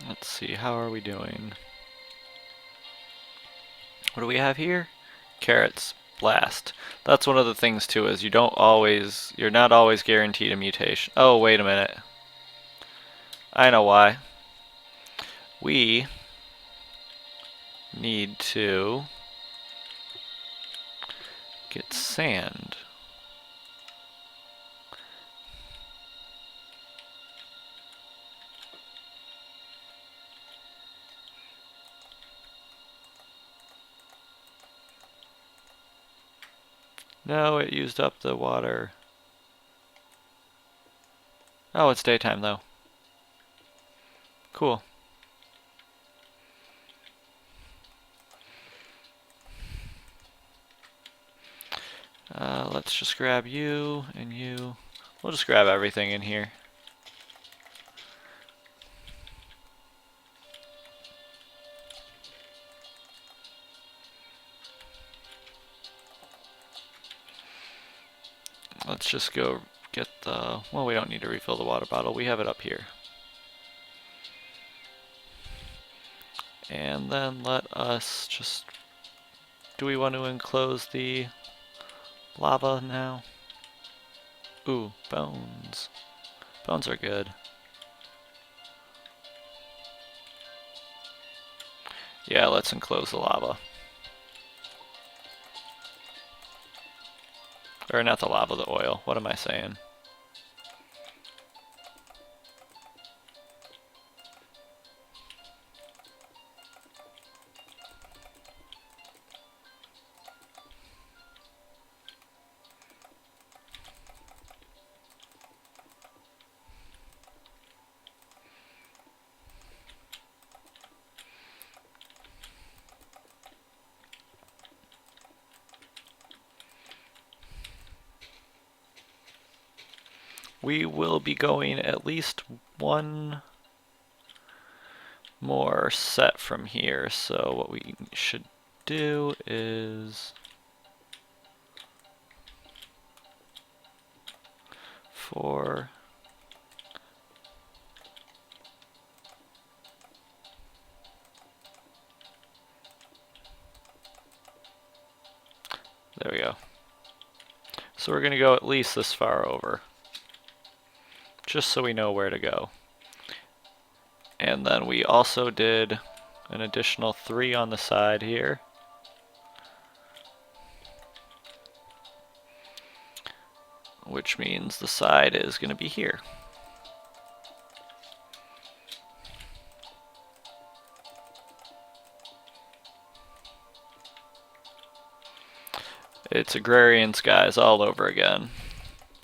Let's see, how are we doing? What do we have here? Carrots. Blast. That's one of the things too, is you're not always guaranteed a mutation. Oh, wait a minute. I know why. We need to get sand. No, it used up the water. Oh, it's daytime though. Cool. Let's just grab you and you. We'll just grab everything in here. Let's just go get the, well, we don't need to refill the water bottle. We have it up here. And then let us just, do we want to enclose the lava now? Ooh, bones. Bones are good. Yeah, let's enclose the lava. Or not the lava, the oil. What am I saying? We will be going at least one more set from here, so what we should do is for there we go. So we're going to go at least this far over, just so we know where to go. And then we also did an additional 3 on the side here. Which means the side is going to be here. It's agrarian skies all over again.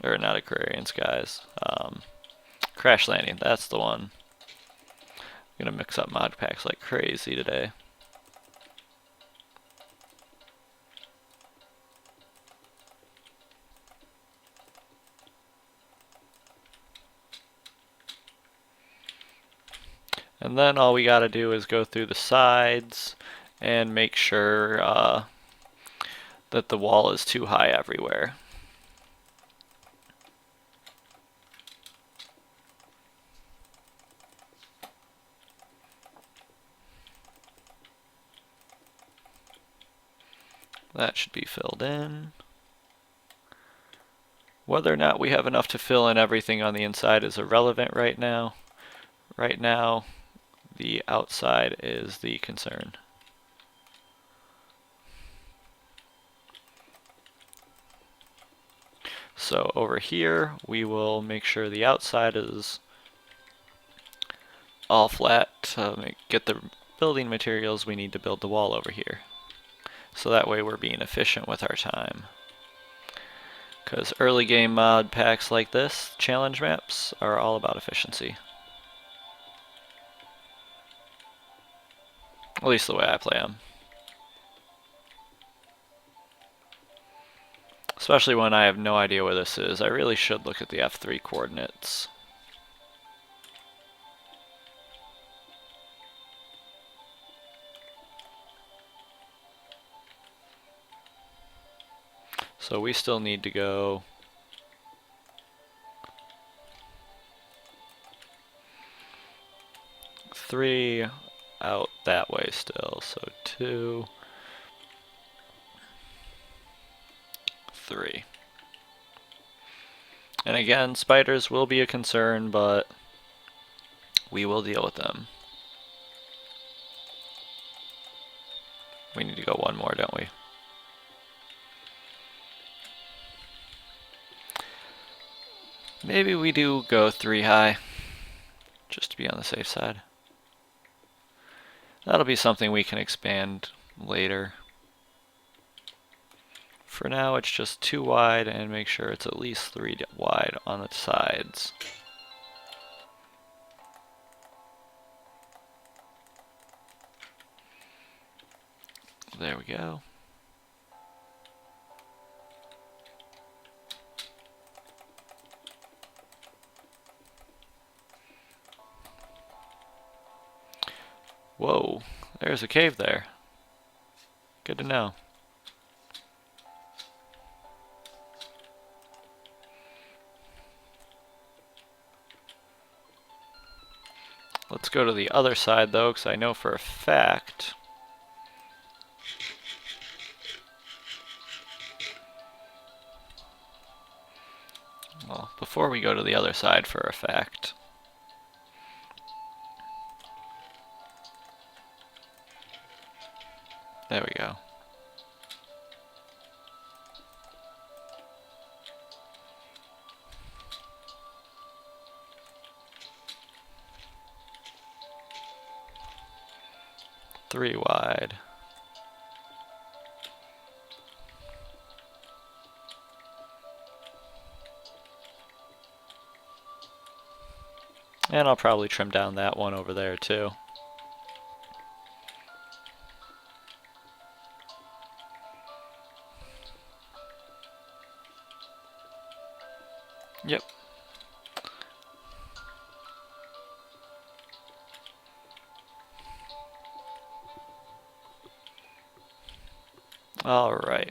Or not agrarian skies. Crash landing, that's the one. I'm gonna mix up mod packs like crazy today. And then all we gotta do is go through the sides and make sure that the wall is too high everywhere. That should be filled in. Whether or not we have enough to fill in everything on the inside is irrelevant right now. Right now, the outside is the concern. So over here, we will make sure the outside is all flat to get the building materials we need to build the wall over here. So that way we're being efficient with our time. Because early game mod packs like this, challenge maps, are all about efficiency. At least the way I play them. Especially when I have no idea where this is. I really should look at the F3 coordinates. So we still need to go 3 out that way still. So 2, 3. And again, spiders will be a concern, but we will deal with them. We need to go one more, don't we? Maybe we do go 3 high, just to be on the safe side. That'll be something we can expand later. For now, it's just 2 wide, and make sure it's at least 3 wide on the sides. There we go. Whoa, there's a cave there. Good to know. Let's go to the other side though, because I know for a fact well, before we go to the other side for a fact, there we go. Three wide. And I'll probably trim down that one over there too. Yep. All right.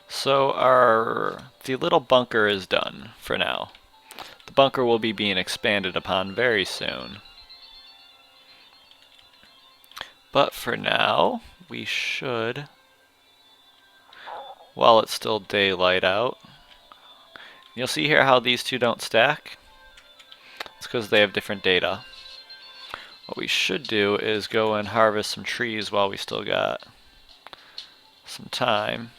So the little bunker is done for now. The bunker will be being expanded upon very soon. But for now, we should, while it's still daylight out, you'll see here how these two don't stack. It's because they have different data. What we should do is go and harvest some trees while we still got some time.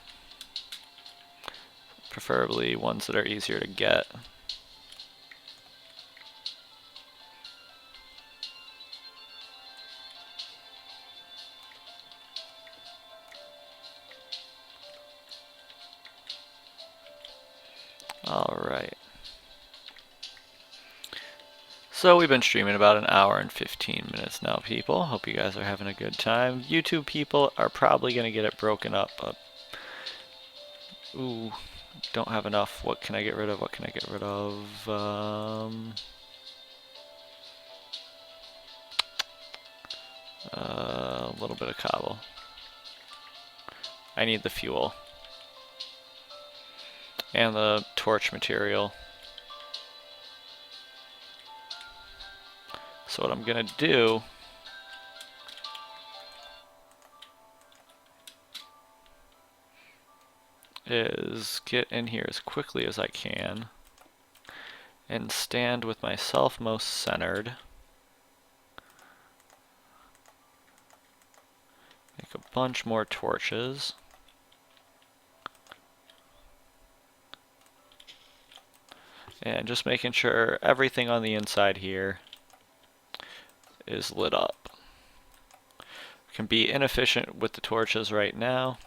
Preferably ones that are easier to get. Alright. So we've been streaming about an hour and 15 minutes now, people. Hope you guys are having a good time. YouTube people are probably going to get it broken up. Ooh, don't have enough. What can I get rid of? What can I get rid of? A little bit of cobble. I need the fuel. And the torch material. So what I'm gonna do is get in here as quickly as I can and stand with myself most centered. Make a bunch more torches. And just making sure everything on the inside here is lit up. Can be inefficient with the torches right now.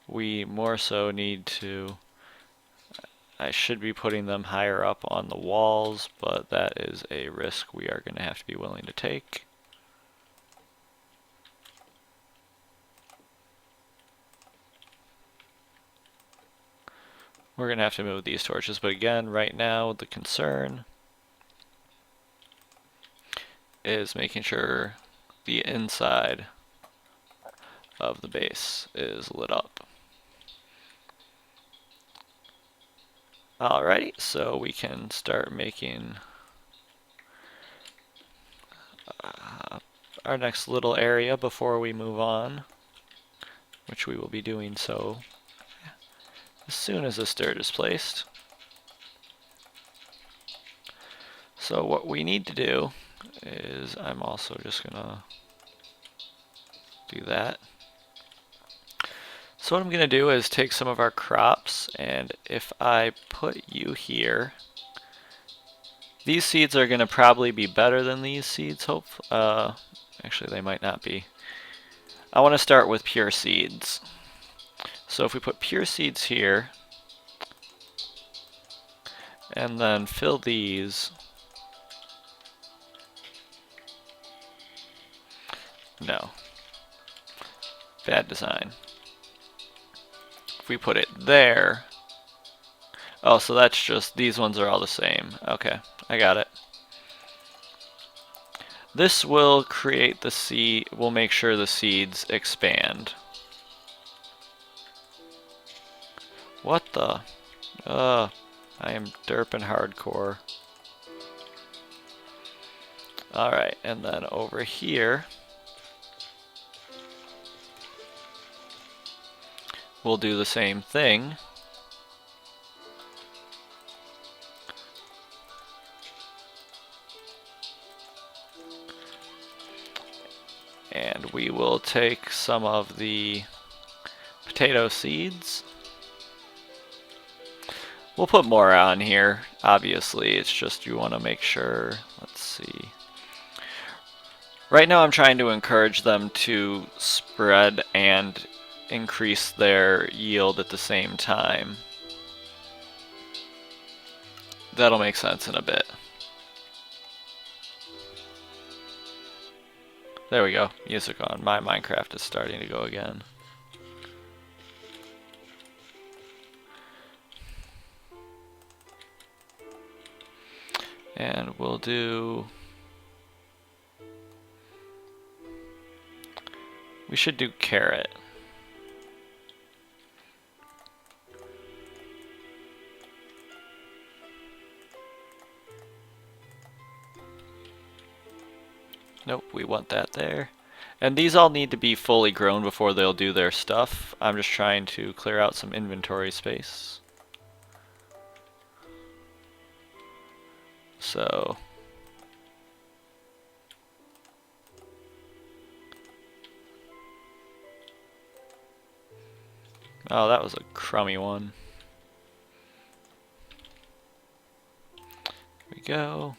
We more so need to, I should be putting them higher up on the walls, but that is a risk we are going to have to be willing to take. We're going to have to move these torches, but again, right now the concern is making sure the inside of the base is lit up. Alrighty, so we can start making our next little area before we move on, which we will be doing so as soon as this dirt is placed. So what we need to do is, I'm also just gonna do that. So what I'm gonna do is take some of our crops, and if I put you here, these seeds are gonna probably be better than these seeds, actually they might not be. I want to start with pure seeds. So if we put pure seeds here, and then fill these. No. Bad design. If we put it there. Oh, so that's just, these ones are all the same. Okay, I got it. This will create the seed, will make sure the seeds expand. What the? I am derping hardcore. Alright, and then over here, we'll do the same thing. And we will take some of the potato seeds. We'll put more on here, obviously, it's just you want to make sure. Let's see. Right now I'm trying to encourage them to spread and increase their yield at the same time. That'll make sense in a bit. There we go, music on. My Minecraft is starting to go again. And we'll do... we should do carrot. Nope, we want that there. And these all need to be fully grown before they'll do their stuff. I'm just trying to clear out some inventory space. So... oh, that was a crummy one. Here we go.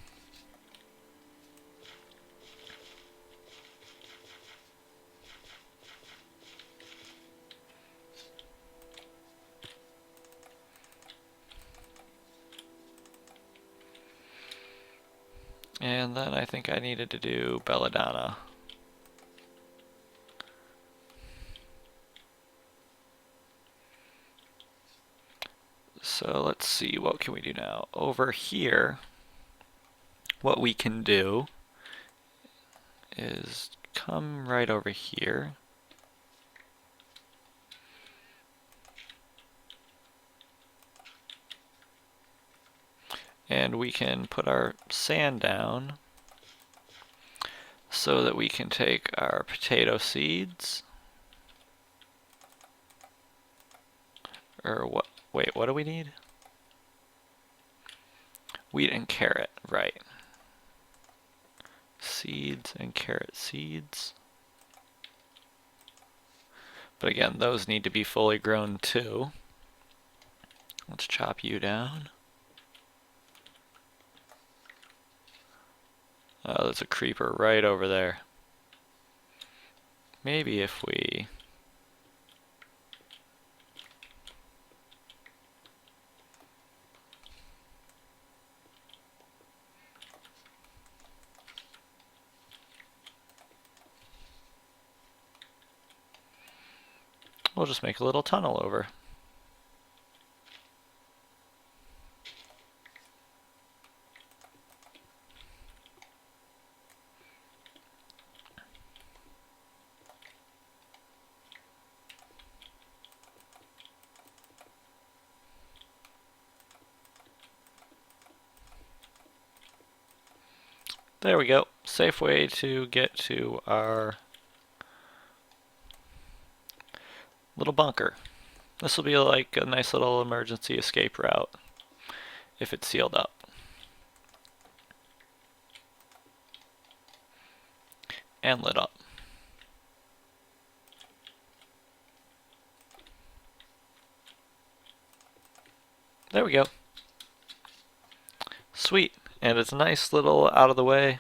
And then I think I needed to do belladonna. So let's see, what can we do now? Over here, what we can do is come right over here. And we can put our sand down so that we can take our potato seeds. Or what? Wait, what do we need? Wheat and carrot, right. Seeds and carrot seeds. But again, those need to be fully grown too. Let's chop you down. Oh, there's a creeper right over there. Maybe if we... we'll just make a little tunnel over. There we go. Safe way to get to our little bunker. This will be like a nice little emergency escape route if it's sealed up. And lit up. There we go. Sweet. And it's a nice little out of the way.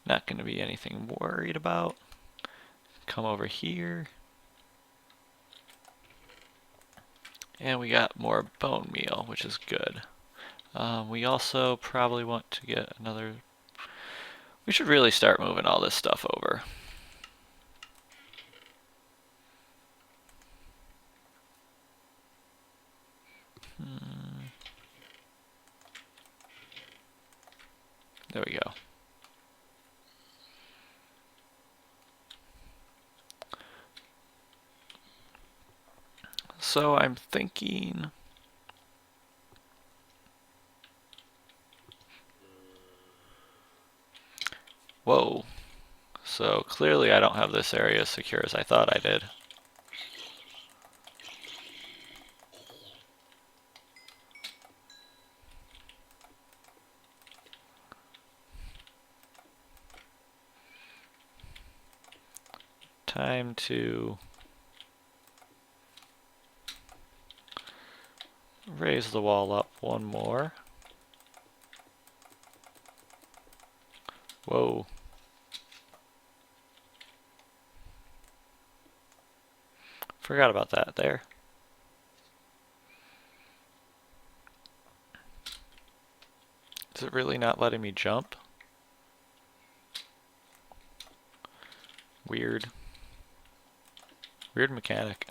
Not going to be anything worried about. Come over here. And we got more bone meal, which is good. We also probably want to get another... We should really start moving all this stuff over. There we go. So I'm thinking... Whoa. So clearly I don't have this area as secure as I thought I did. Time to raise the wall up one more. Whoa. Forgot about that there. Is it really not letting me jump? Weird. Weird mechanic.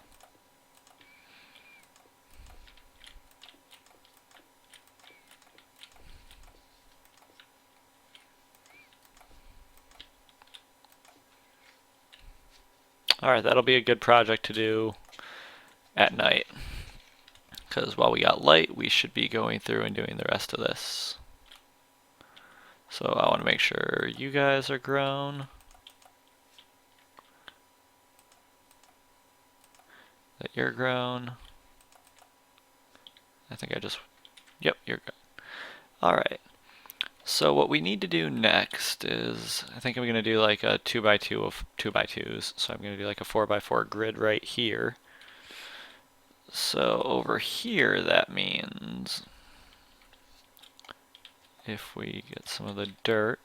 Alright, that'll be a good project to do at night. Because while we got light, we should be going through and doing the rest of this. So I want to make sure you guys are grown. That you're grown. I think I just... Yep, you're good. Alright. So what we need to do next is, I think I'm going to do like a 2x2 of 2x2s. So I'm going to do like a 4x4 grid right here. So over here, that means if we get some of the dirt,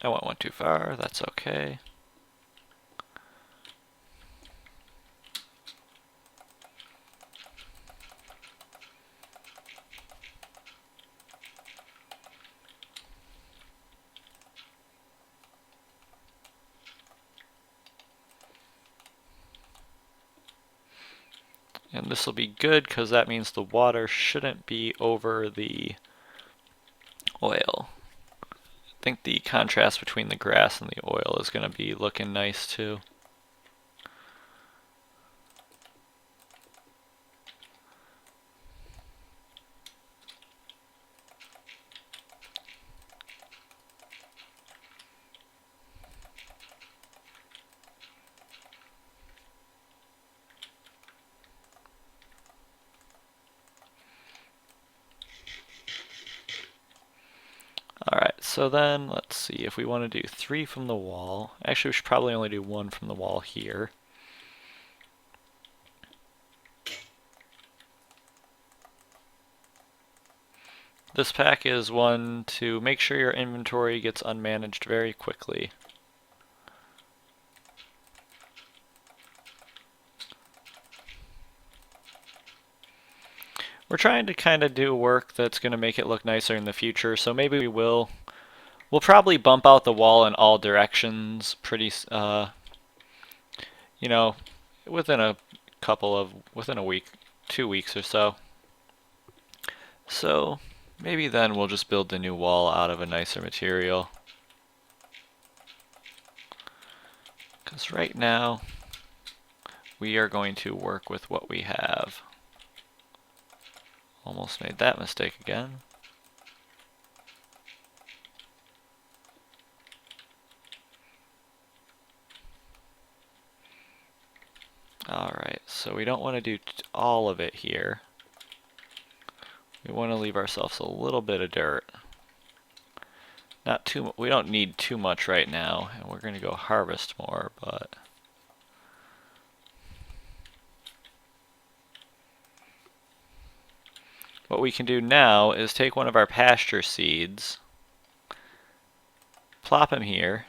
I went one too far, that's okay. And this will be good because that means the water shouldn't be over the oil. I think the contrast between the grass and the oil is going to be looking nice too. Alright, so then let's see if we want to do 3 from the wall. Actually, we should probably only do 1 from the wall here. This pack is one to make sure your inventory gets unmanaged very quickly. We're trying to kind of do work that's going to make it look nicer in the future, so maybe we'll probably bump out the wall in all directions pretty, you know, within a week, 2 weeks or so. So maybe then we'll just build the new wall out of a nicer material. Because right now, we are going to work with what we have. Almost made that mistake again. Alright, so we don't want to do all of it here. We want to leave ourselves a little bit of dirt. Not too. We don't need too much right now, and we're going to go harvest more, but what we can do now is take one of our pasture seeds, plop him here,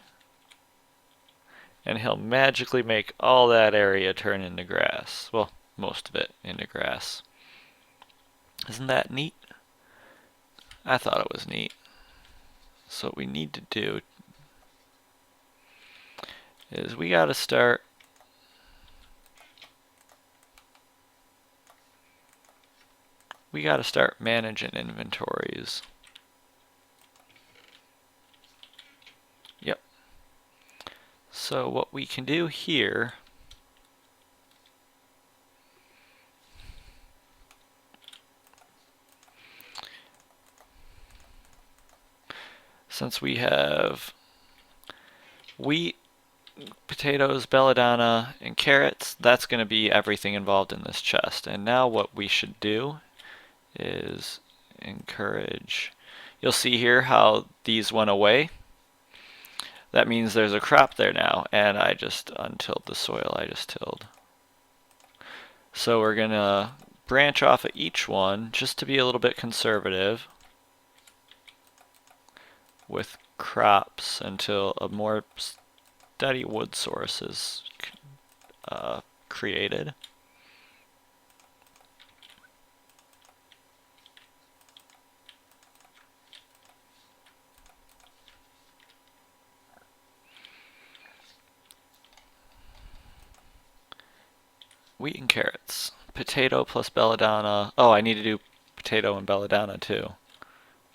and he'll magically make all that area turn into grass. Well, most of it into grass. Isn't that neat? I thought it was neat. So what we need to do is we gotta start managing inventories. Yep. So what we can do here since we have wheat, potatoes, belladonna, and carrots, that's going to be everything involved in this chest. And now what we should do is encourage. You'll see here how these went away. That means there's a crop there now, and I just untilled the soil I just tilled. So we're going to branch off at each one just to be a little bit conservative with crops until a more steady wood source is created. Wheat and carrots. Potato plus belladonna. Oh, I need to do potato and belladonna too.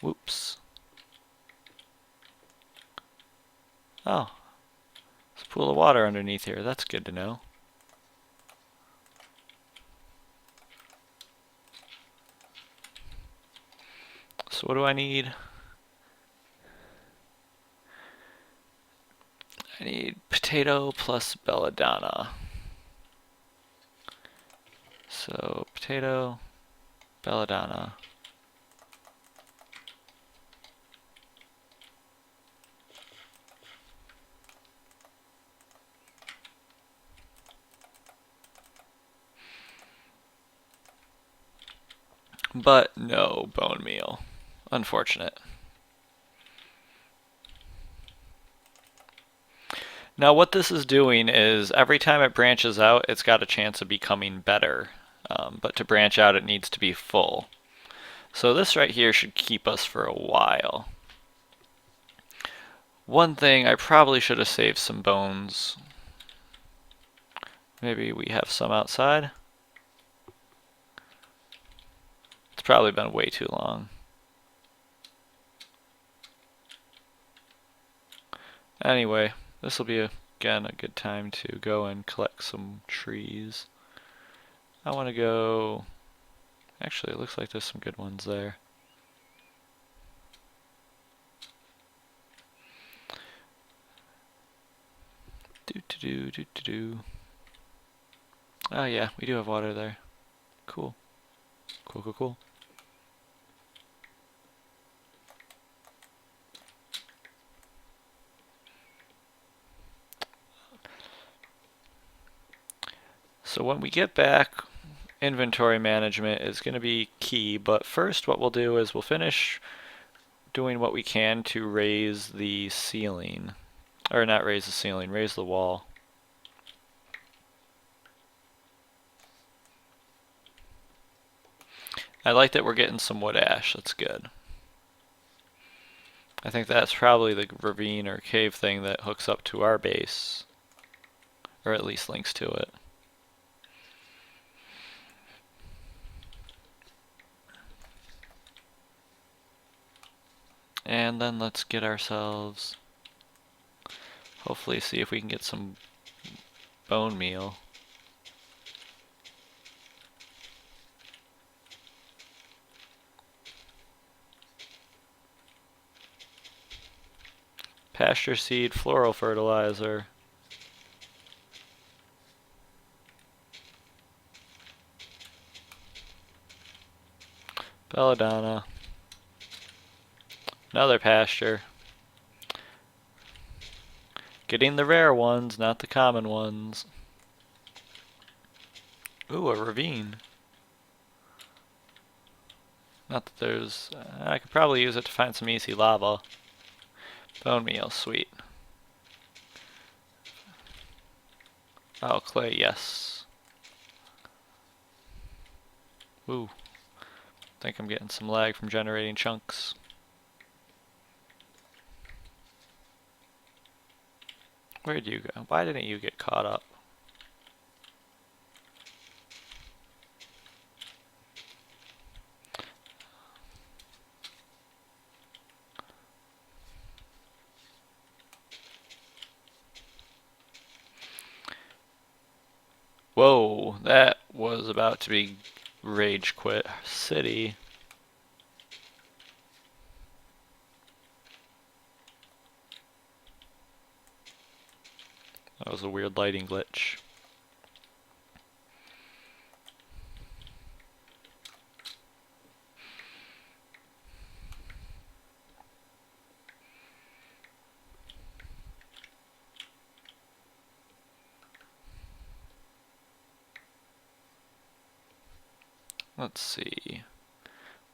Whoops. Oh, there's a pool of water underneath here. That's good to know. So what do I need? I need potato plus belladonna. So potato, belladonna. But no bone meal. Unfortunate. Now what this is doing is every time it branches out, it's got a chance of becoming better. But to branch out, it needs to be full. So this right here should keep us for a while. One thing, I probably should have saved some bones. Maybe we have some outside. It's probably been way too long. Anyway, this will be, again, a good time to go and collect some trees. I want to go... Actually, it looks like there's some good ones there. Do. Oh yeah, we do have water there. Cool. Cool. So when we get back, inventory management is going to be key, but first what we'll do is we'll finish doing what we can to raise the ceiling. Or not raise the ceiling, raise the wall. I like that we're getting some wood ash, that's good. I think that's probably the ravine or cave thing that hooks up to our base. Or at least links to it. And then let's get ourselves, hopefully see if we can get some bone meal. pasture seed floral fertilizer. Belladonna. Another pasture. Getting the rare ones, not the common ones. Ooh, a ravine. Not that there's... I could probably use it to find some easy lava. Bone meal, sweet. Oh, clay, yes. Ooh. Think I'm getting some lag from generating chunks. Where'd you go? Why didn't you get caught up? Whoa, that was about to be rage quit city. That was a weird lighting glitch. Let's see.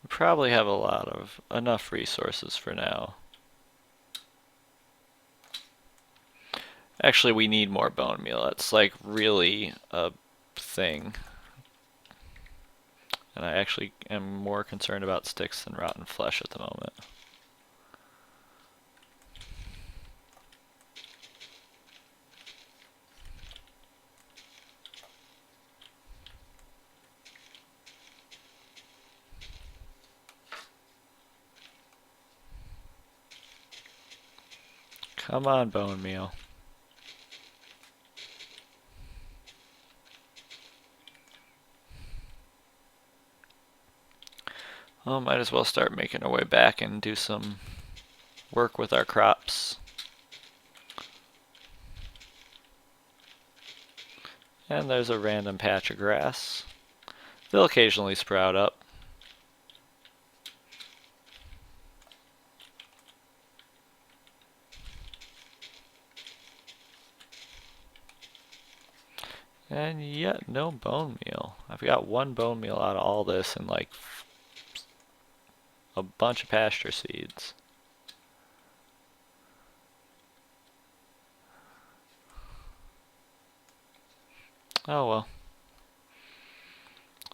We probably have enough resources for now. Actually, we need more bone meal. That's like really a thing. And I actually am more concerned about sticks than rotten flesh at the moment. Come on, bone meal. Well, might as well start making our way back and do some work with our crops. And there's a random patch of grass. They'll occasionally sprout up. And yet, no bone meal. I've got one bone meal out of all this and like a bunch of pasture seeds. Oh well.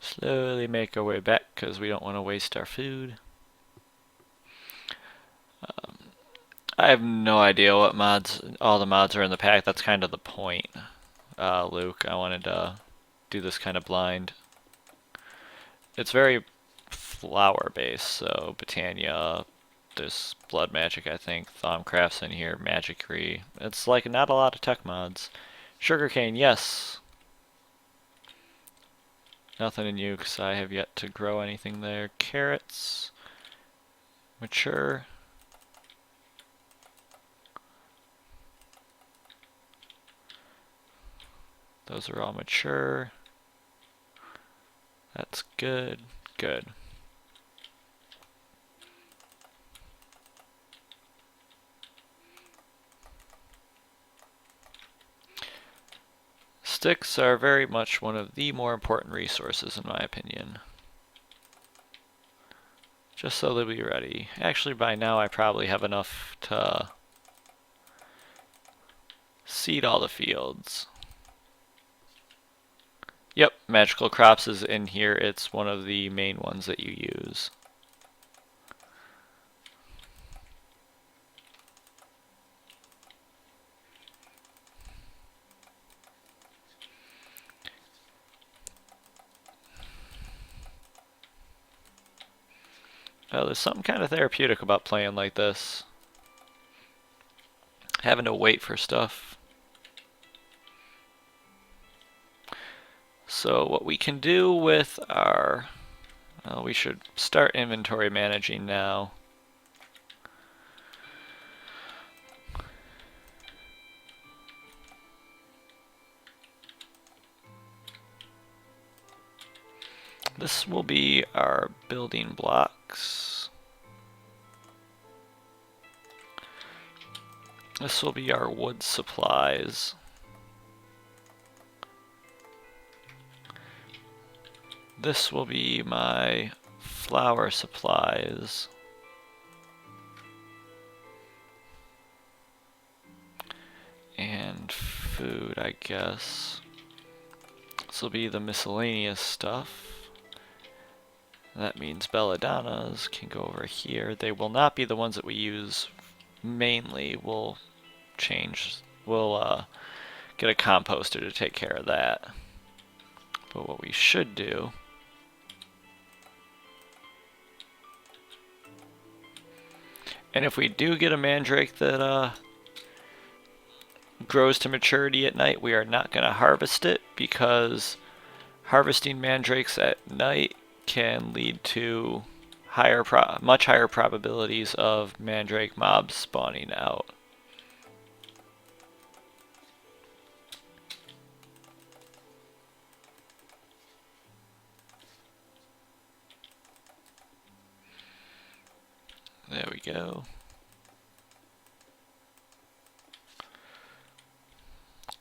Slowly make our way back because we don't want to waste our food. I have no idea what mods, all the mods are in the pack. That's kind of the point, Luke. I wanted to do this kind of blind. It's very flower based, so Botania, there's Blood Magic, I think, Thaumcraft's in here, Magicry. It's like not a lot of tech mods. Sugarcane, yes. Nothing in you because I have yet to grow anything there. Carrots, mature. Those are all mature. That's good. Good. Sticks are very much one of the more important resources in my opinion. Just so they'll be ready. Actually, by now I probably have enough to seed all the fields. Yep, Magical Crops is in here. It's one of the main ones that you use. There's something kind of therapeutic about playing like this. Having to wait for stuff. So what we can do with our... we should start inventory managing now. This will be our building blocks. This will be our wood supplies. This will be my flour supplies. And food, I guess. This will be the miscellaneous stuff. That means belladonnas can go over here. They will not be the ones that we use mainly. We'll get a composter to take care of that. But what we should do and if we do get a mandrake that grows to maturity at night, we are not going to harvest it, because harvesting mandrakes at night can lead to much higher probabilities of mandrake mobs spawning out. There we go.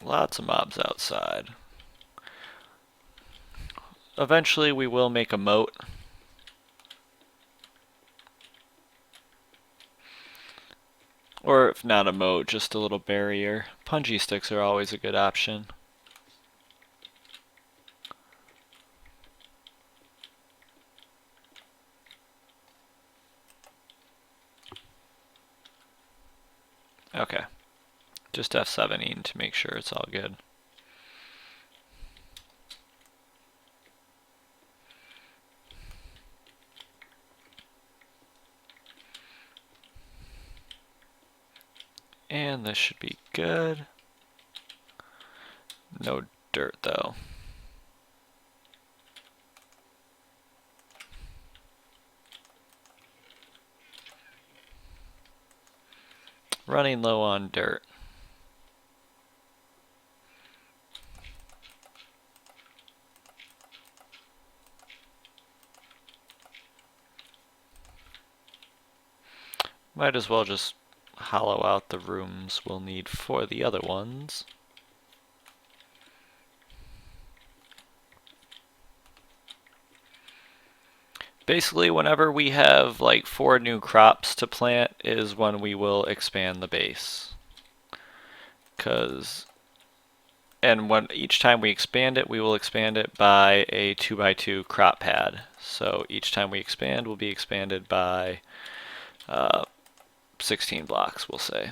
Lots of mobs outside. Eventually we will make a moat. Or if not a moat, just a little barrier. Punji sticks are always a good option. Okay. Just F7ing to make sure it's all good. And this should be good. No dirt though. Running low on dirt. Might as well just hollow out the rooms we'll need for the other ones. Basically, whenever we have like 4 new crops to plant is when we will expand the base. And each time we expand it, we will expand it by a 2x2 crop pad. So each time we expand, will be expanded by 16 blocks, we'll say.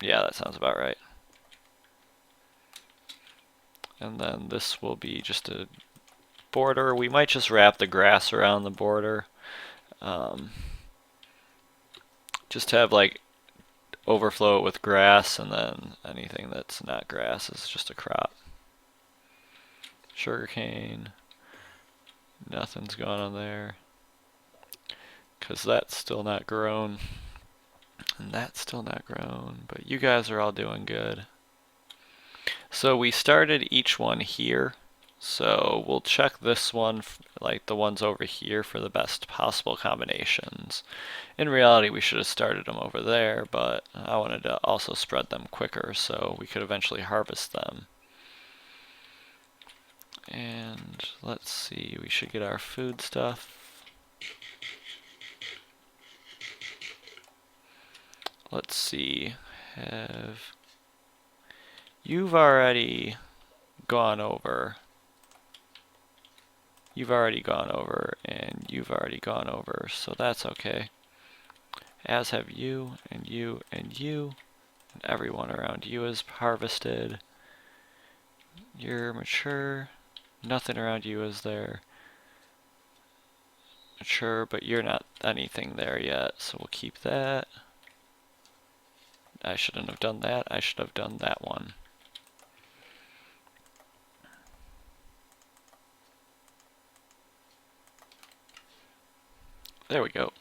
Yeah, that sounds about right. And then this will be just a border. We might just wrap the grass around the border. Just have like overflow it with grass, and then anything that's not grass is just a crop. Sugarcane. Nothing's going on there, because that's still not grown. And that's still not grown, but you guys are all doing good. So we started each one here, so we'll check this one, like the ones over here, for the best possible combinations. In reality, we should have started them over there, but I wanted to also spread them quicker so we could eventually harvest them. And let's see, we should get our food stuff. Let's see, you've already gone over, and you've already gone over, so that's okay. As have you, and you, and you, and everyone around you is harvested. You're mature, nothing around you is there. Mature, but you're not anything there yet, so we'll keep that. I shouldn't have done that, I should have done that one. There we go.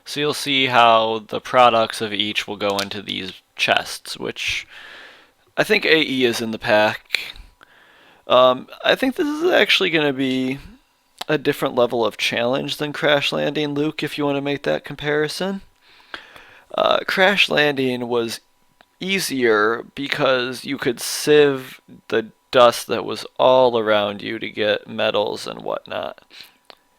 So you'll see how the products of each will go into these chests, which I think AE is in the pack. I think this is actually going to be a different level of challenge than Crash Landing, Luke, if you want to make that comparison. Crash Landing was easier because you could sieve the dust that was all around you to get metals and whatnot.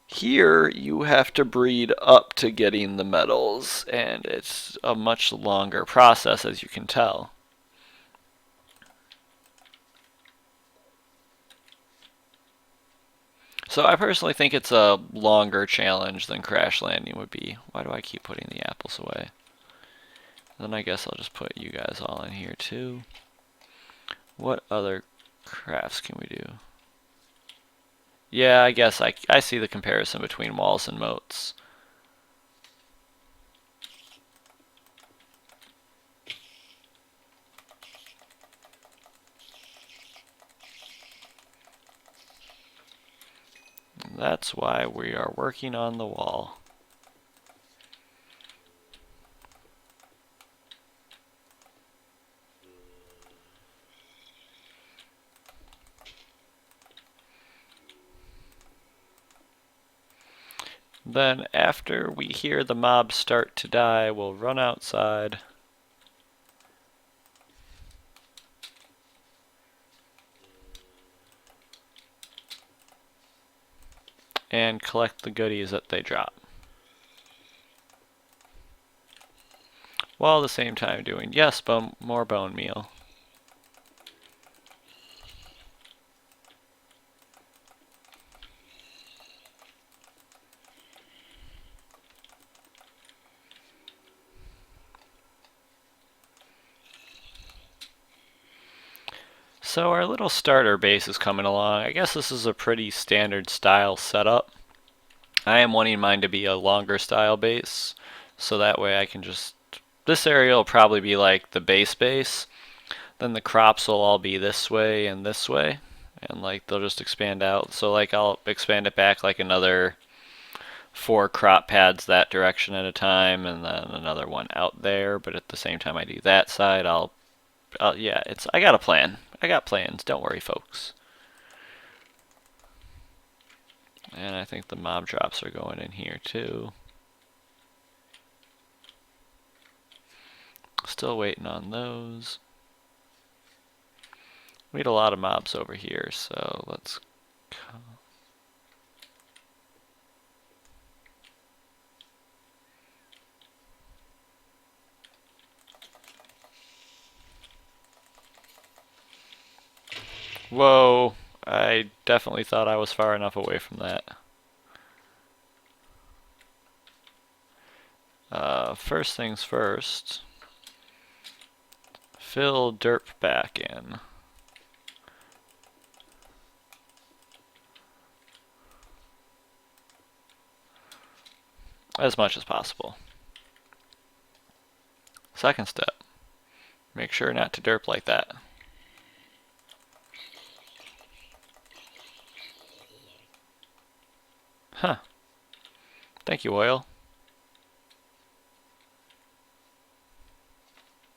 Here, you have to breed up to getting the metals, and it's a much longer process, as you can tell. So I personally think it's a longer challenge than Crash Landing would be. Why do I keep putting the apples away? Then I guess I'll just put you guys all in here too. What other crafts can we do? Yeah, I guess I see the comparison between walls and moats. That's why we are working on the wall. Then after we hear the mobs start to die, we'll run outside. And collect the goodies that they drop. While at the same time doing, yes, more bone meal. So our little starter base is coming along. I guess this is a pretty standard style setup. I am wanting mine to be a longer style base, so that way I can just... This area will probably be like the base. Then the crops will all be this way, and like they'll just expand out. So like I'll expand it back like another 4 crop pads that direction at a time, and then another one out there. But at the same time I do that side, yeah, I got a plan. I got plans. Don't worry, folks. And I think the mob drops are going in here too. Still waiting on those. We had a lot of mobs over here, so let's come. Whoa, I definitely thought I was far enough away from that. First things first, fill derp back in. As much as possible. Second step, make sure not to derp like that. Huh. Thank you, oil.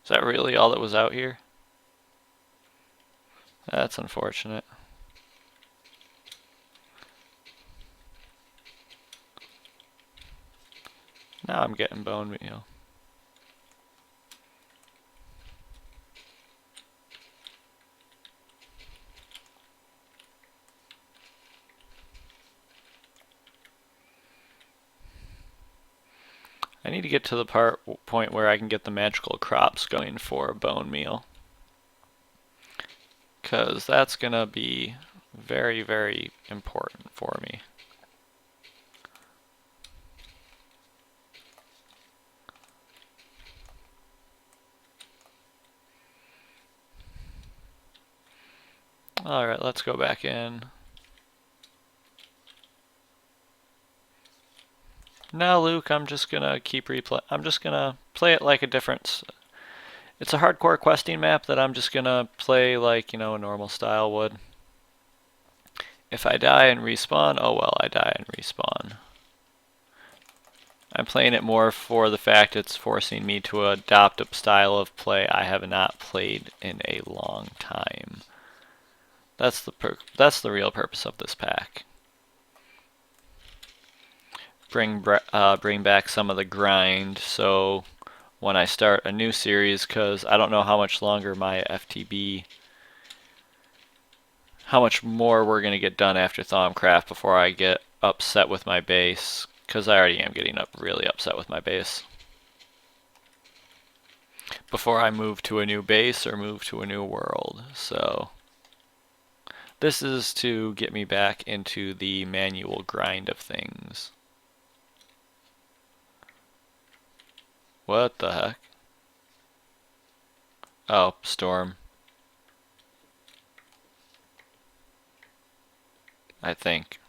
Is that really all that was out here? That's unfortunate. Now I'm getting bone meal. I need to get to the point where I can get the magical crops going for bone meal. Because that's going to be very, very important for me. Alright, let's go back in. No, Luke, I'm just gonna keep I'm just gonna play it like a different... It's a hardcore questing map that I'm just gonna play like, you know, a normal style would. If I die and respawn, oh well, I die and respawn. I'm playing it more for the fact it's forcing me to adopt a style of play I have not played in a long time. That's the real purpose of this pack. Bring back some of the grind, so when I start a new series, because I don't know how much longer my FTB, how much more we're going to get done after Thaumcraft before I get upset with my base, because I already am getting really upset with my base. Before I move to a new base or move to a new world, so this is to get me back into the manual grind of things. What the heck? Oh, storm. I think.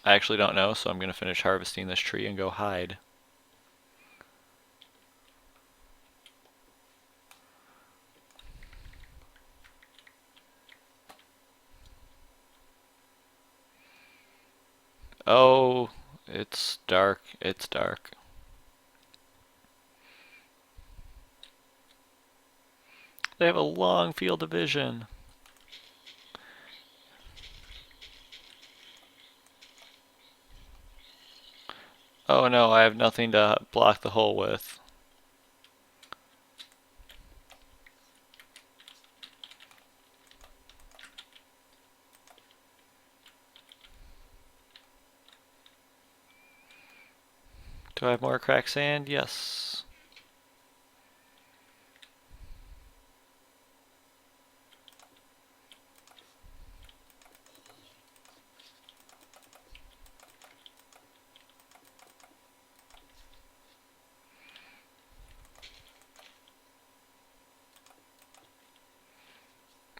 I actually don't know, so I'm going to finish harvesting this tree and go hide. Oh, it's dark. It's dark. They have a long field of vision. Oh no, I have nothing to block the hole with. Do I have more cracked sand? Yes.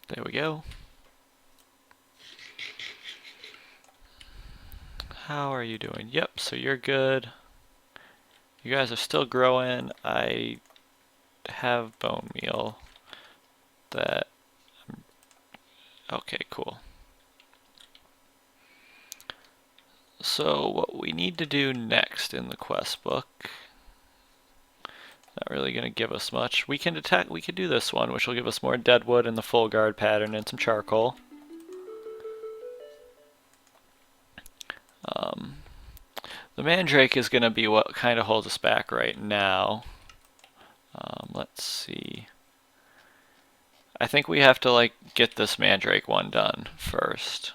There we go. How are you doing? Yep, so you're good. You guys are still growing. I have bone meal. That. Okay, cool. So what we need to do next in the quest book, not really going to give us much. We can do this one, which will give us more deadwood in the full guard pattern and some charcoal. The mandrake is going to be what kind of holds us back right now. Let's see. I think we have to get this mandrake one done first.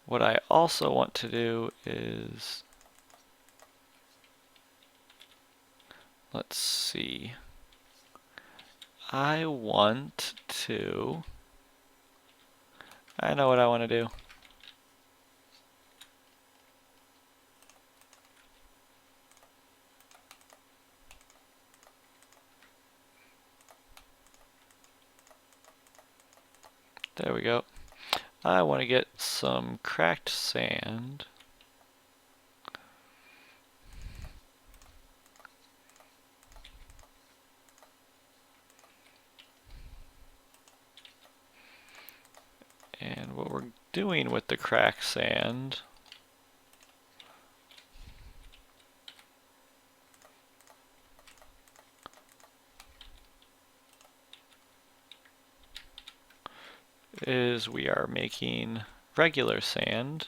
What I also want to do is, let's see. I know what I want to do. There we go. I want to get some cracked sand. And what we're doing with the cracked sand is we are making regular sand.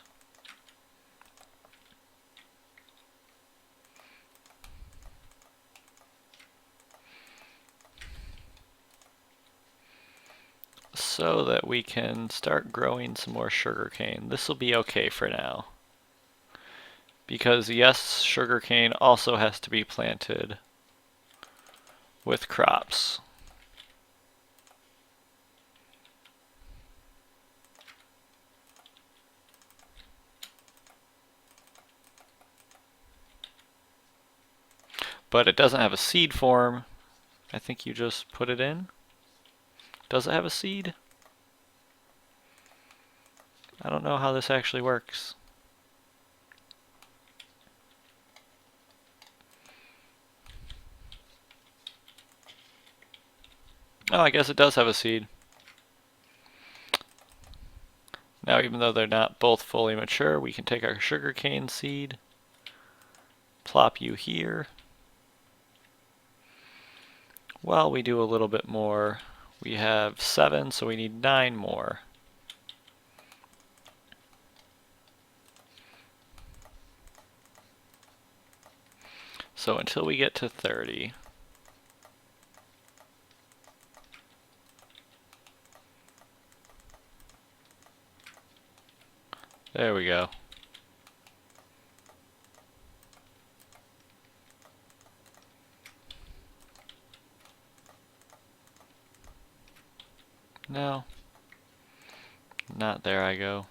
So that we can start growing some more sugarcane. This will be okay for now. Because yes, sugarcane also has to be planted with crops. But it doesn't have a seed form. I think you just put it in. Does it have a seed? I don't know how this actually works. Oh, I guess it does have a seed. Now, even though they're not both fully mature, we can take our sugarcane seed, plop you here. Well, we do a little bit more. We have 7, so we need 9 more. So until we get to 30, there we go. No, not there I go.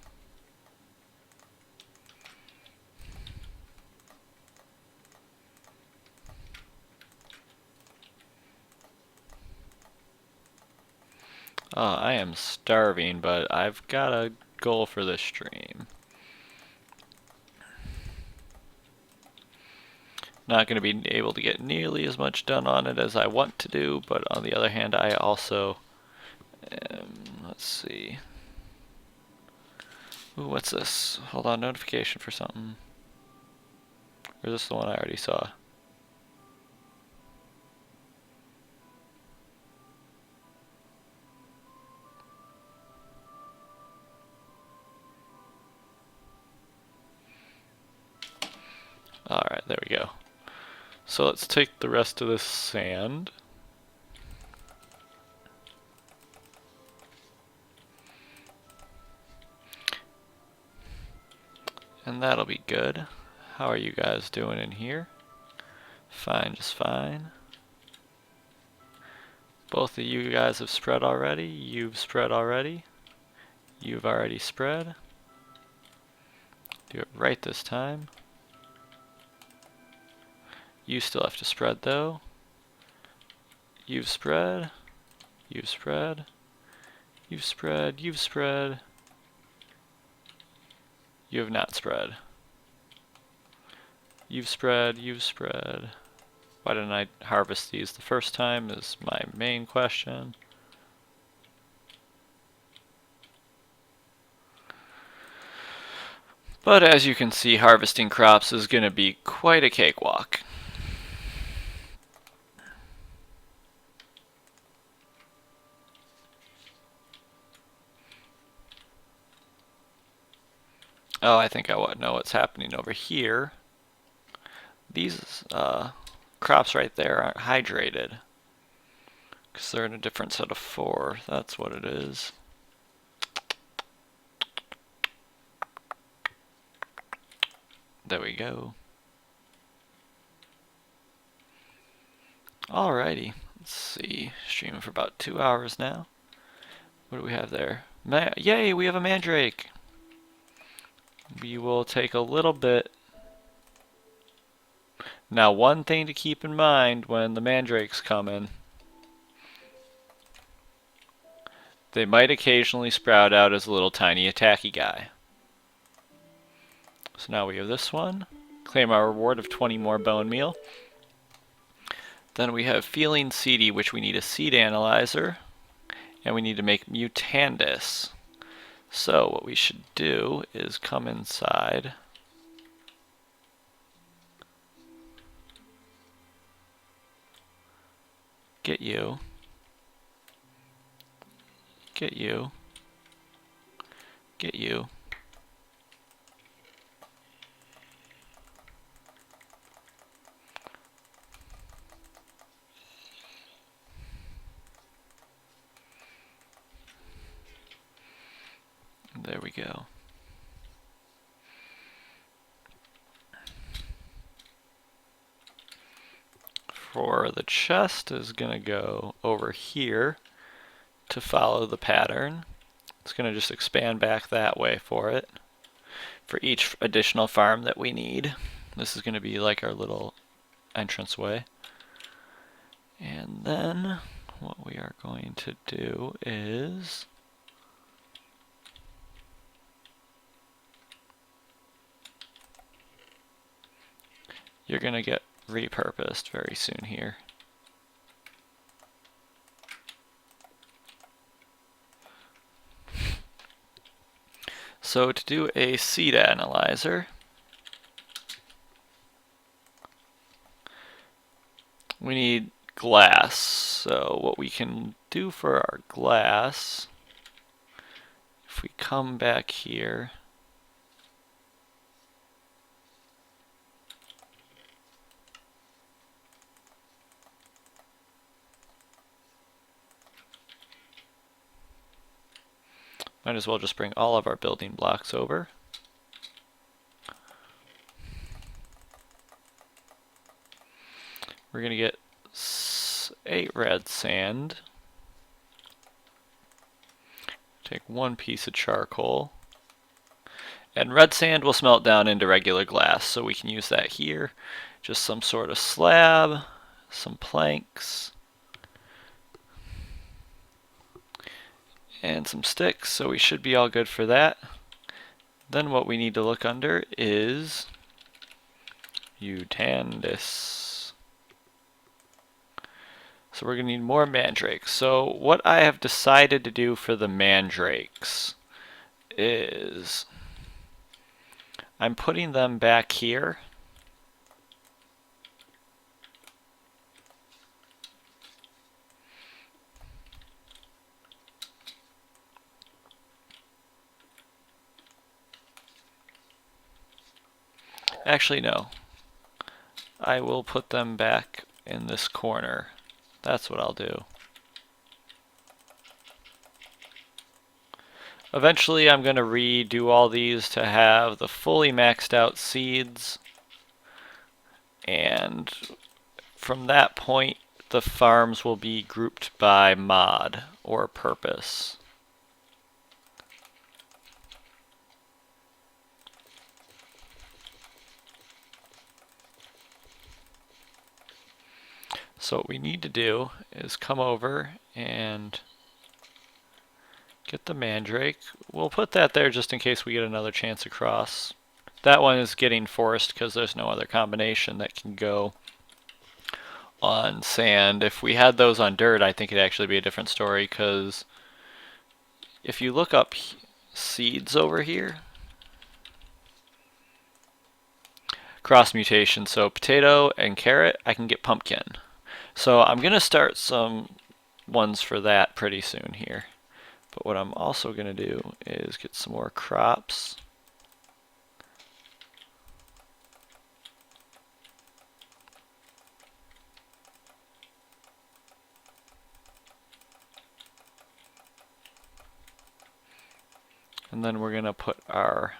Oh, I am starving, but I've got a goal for this stream. Not going to be able to get nearly as much done on it as I want to do, but on the other hand, I also let's see. Ooh, what's this? Hold on, notification for something. Or is this the one I already saw? Alright, there we go. So let's take the rest of this sand. And that'll be good. How are you guys doing in here? Fine, just fine. Both of you guys have spread already. You've spread already. You've already spread. Do it right this time. You still have to spread though. You've spread. You've spread. You've spread. You've spread. You have not spread. You've spread. You've spread. Why didn't I harvest these the first time is my main question. But as you can see, harvesting crops is going to be quite a cakewalk. Oh, I think I know what's happening over here. These crops right there aren't hydrated because they're in a different set of 4. That's what it is. There we go. Alrighty, let's see. Streaming for about 2 hours now. What do we have there? Yay, we have a mandrake. We will take a little bit. Now, one thing to keep in mind when the mandrakes come in, they might occasionally sprout out as a little tiny attacky guy. So now we have this one. Claim our reward of 20 more bone meal. Then we have feeling seedy, which we need a seed analyzer. And we need to make mutandis. So what we should do is come inside. Get you. Get you. Get you. There we go. For the chest is going to go over here to follow the pattern. It's going to just expand back that way for it. For each additional farm that we need. This is going to be like our little entranceway. And then what we are going to do is you're going to get repurposed very soon here. So to do a seed analyzer, we need glass. So what we can do for our glass, if we come back here, might as well just bring all of our building blocks over. We're going to get 8 red sand. Take 1 piece of charcoal. And red sand will smelt down into regular glass, so we can use that here. Just some sort of slab, some planks, and some sticks, so we should be all good for that. Then what we need to look under is Utandis. So we're going to need more mandrakes. So what I have decided to do for the mandrakes is I'm putting them back here. Actually, no. I will put them back in this corner. That's what I'll do. Eventually, I'm going to redo all these to have the fully maxed out seeds. And from that point, the farms will be grouped by mod or purpose. So what we need to do is come over and get the mandrake. We'll put that there just in case we get another chance across. That one is getting forced because there's no other combination that can go on sand. If we had those on dirt, I think it'd actually be a different story, because if you look up seeds over here, cross mutation, so potato and carrot, I can get pumpkin. So I'm going to start some ones for that pretty soon here. But what I'm also going to do is get some more crops. And then we're going to put our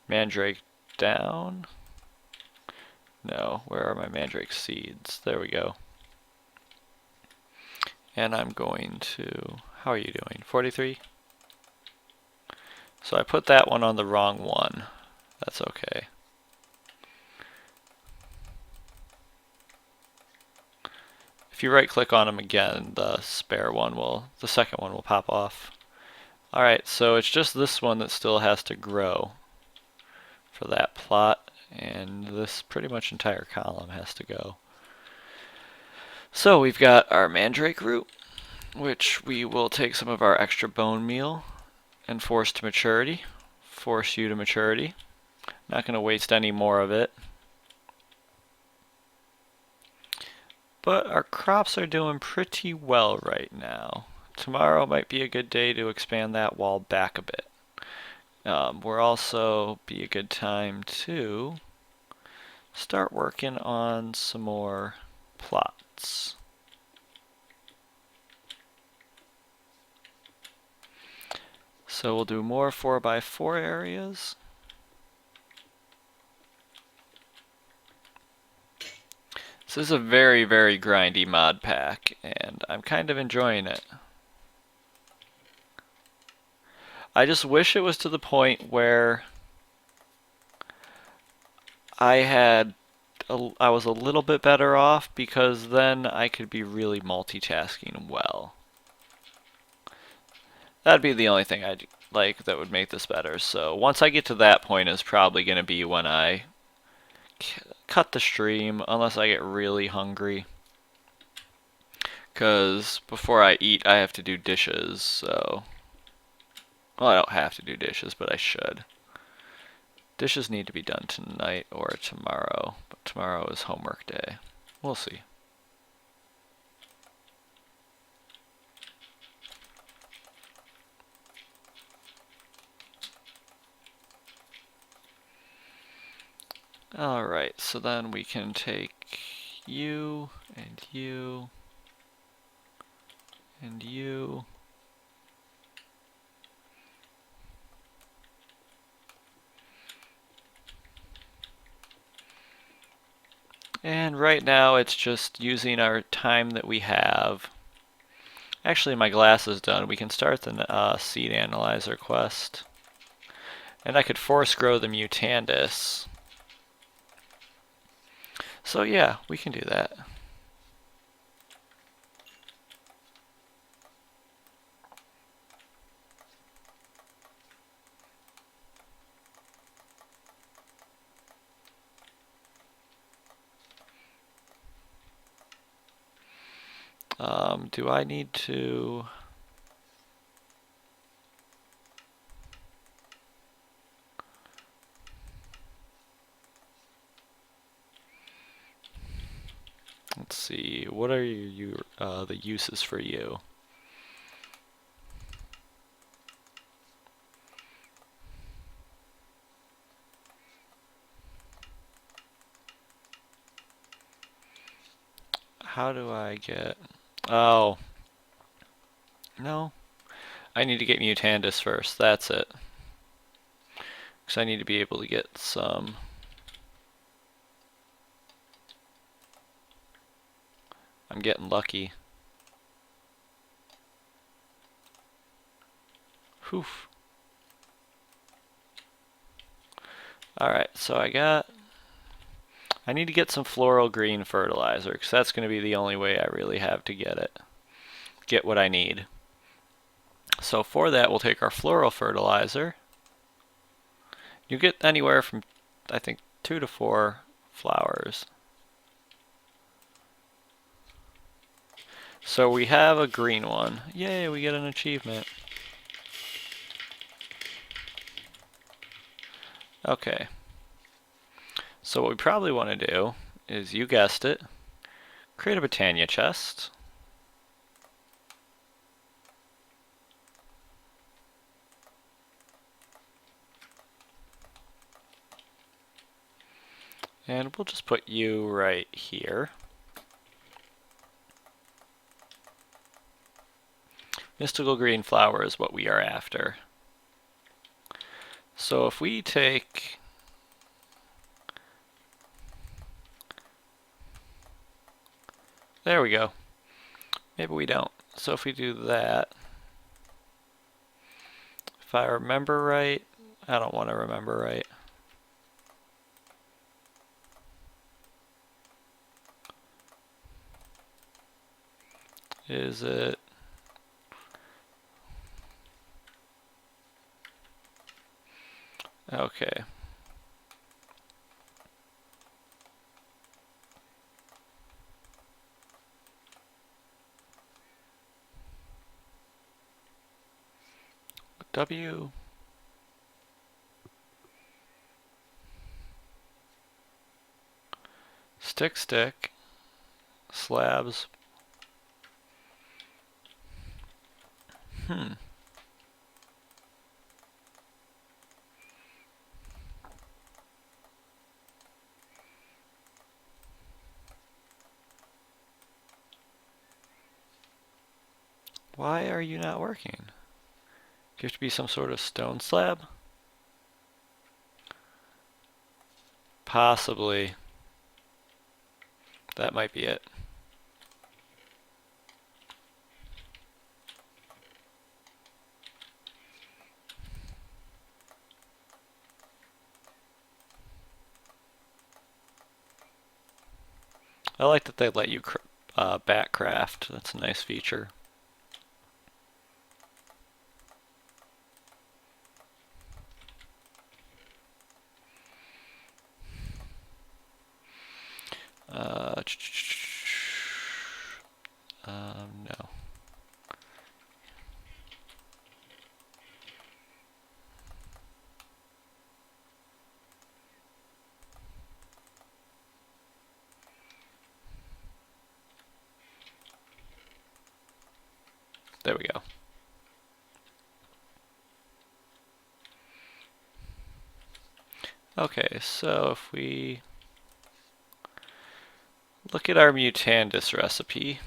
mandrake down. No, where are my mandrake seeds? There we go. And I'm going to, how are you doing? 43? So I put that one on the wrong one. That's okay. If you right click on them again, the spare one will, the second one will pop off. Alright, so it's just this one that still has to grow for that plot, and this pretty much entire column has to go. So we've got our mandrake root, which we will take some of our extra bone meal and force to maturity. Force you to maturity. Not going to waste any more of it. But our crops are doing pretty well right now. Tomorrow might be a good day to expand that wall back a bit. We'll also be a good time to start working on some more plots. So we'll do more 4x4 areas. This is a very, very grindy mod pack, and I'm kind of enjoying it. I just wish it was to the point where I was a little bit better off, because then I could be really multitasking well. That'd be the only thing I'd like that would make this better. So once I get to that point is probably going to be when I cut the stream, unless I get really hungry. Because before I eat, I have to do dishes, so... Well, I don't have to do dishes, but I should. Dishes need to be done tonight or tomorrow, but tomorrow is homework day. We'll see. Alright, so then we can take you and you and you. And right now it's just using our time that we have. Actually, my glass is done. We can start the seed analyzer quest. And I could force grow the Mutandis. So yeah, we can do that. Do I need to... Let's see, what are the uses for you? How do I get... Oh. No. I need to get Mutandis first, that's it. Because I need to be able to get some... I'm getting lucky. Whew. Alright, so I need to get some floral green fertilizer, because that's going to be the only way I really have to get what I need. So for that, we'll take our floral fertilizer. You get anywhere from, I think, 2 to 4 flowers. So we have a green one. Yay, we get an achievement. Okay. So what we probably want to do is, you guessed it, create a Botania chest. And we'll just put you right here. Mystical green flower is what we are after. So if we take... There we go. Maybe we don't. So if we do that... If I remember right... I don't want to remember right. Is it... Okay. W. Stick. Slabs. Why are you not working? Do you have to be some sort of stone slab? Possibly. That might be it. I like that they let you backcraft. That's a nice feature. No. There we go. Okay, so if we look at our Mutandis recipe,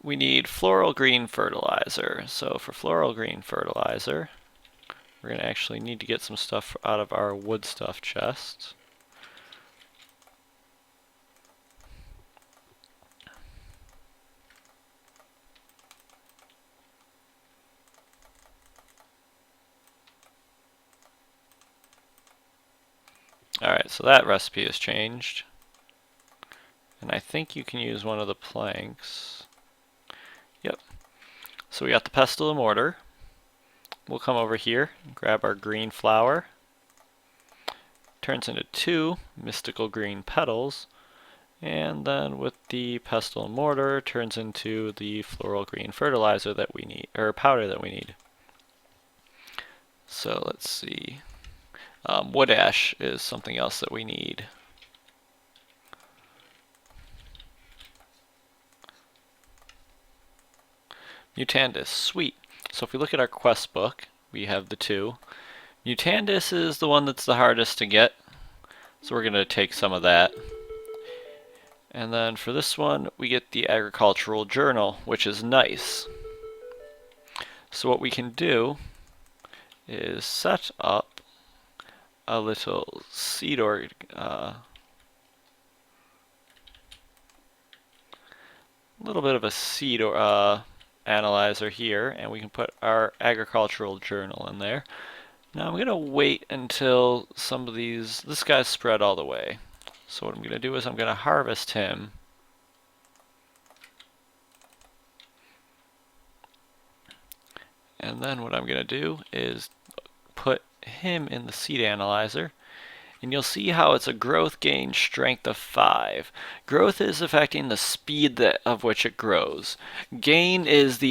we need floral green fertilizer. So for floral green fertilizer, we're going to actually need to get some stuff out of our wood stuff chest. Alright, so that recipe has changed. And I think you can use one of the planks. Yep. So we got the pestle and mortar. We'll come over here, grab our green flower. Turns into 2 mystical green petals. And then with the pestle and mortar, turns into the floral green fertilizer that we need, or powder that we need. So let's see. Wood ash is something else that we need. Mutandis, sweet. So if we look at our quest book, we have the 2. Mutandis is the one that's the hardest to get, so we're going to take some of that. And then for this one, we get the agricultural journal, which is nice. So what we can do is set up a little seed little bit of a seed analyzer here, and we can put our agricultural journal in there. Now I'm going to wait until some of this guy's spread all the way. So what I'm going to do is I'm going to harvest him. And then what I'm going to do is put him in the seed analyzer. And you'll see how it's a growth gain strength of 5. Growth is affecting the speed of which it grows. Gain is the